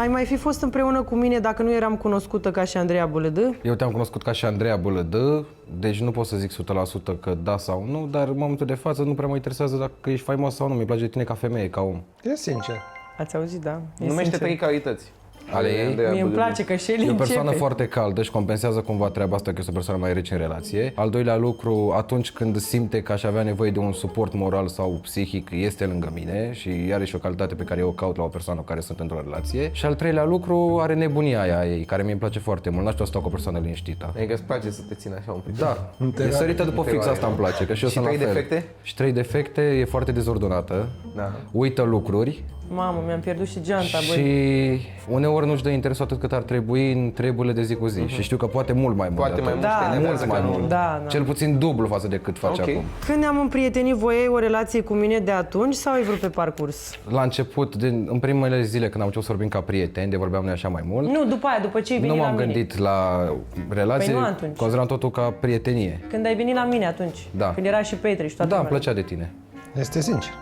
Ai mai fi fost împreună cu mine dacă nu eram cunoscută ca și Andreea Bălădă? Eu te-am cunoscut ca și Andreea Bălădă, deci nu pot să zic 100% că da sau nu, dar în momentul de față nu prea mă interesează dacă ești faimos sau nu. Mi-e place de tine ca femeie, ca om. E sincer. Ați auzit, da? E Numește sincer. trei calități. Ale ei? Andreea Mie îmi Bălădă. place că și el E o persoană începe. foarte caldă și compensează cumva treaba asta că este o persoană mai rece în relație. Al doilea lucru, atunci când simte că aș avea nevoie de un suport moral sau psihic, este lângă mine și are și o calitate pe care eu o caut la o persoană cu care sunt într-o relație. Și al treilea lucru, are nebunia aia ei, care mi-e place foarte mult. N-aș putea să stau cu o persoană liniștită. Adică îți place să te țin așa un pic. Da, e sărită după fix, asta îmi place, că și eu Și sunt la trei fel. defecte? Și trei defecte, e foarte dezordonată, Da. uită lucruri Mamă, mi-am pierdut și geanta, băi. și uneori nu-și dă interesul atât cât ar trebui în treburile de zi cu zi. Și știu că poate mult mai mult. Poate de mai atât. mult și te Da, enervează mult mai că nu- mult. Da, da. Cel puțin dublu față de cât face Ok. acum. Când ne-am împrietenit, voiai o relație cu mine de atunci sau ai vrut pe parcurs? La început, în primele zile când am început să vorbim ca prieteni, de vorbeam noi așa mai mult, Nu, după aia, după ce ai venit nu la m-am mine. gândit la relație, Păi nu atunci. consideram totul ca prietenie. Când ai venit la mine atunci. Da. Când era și Petri și toată Da, îmi lumea. plăcea de tine. Este sincer.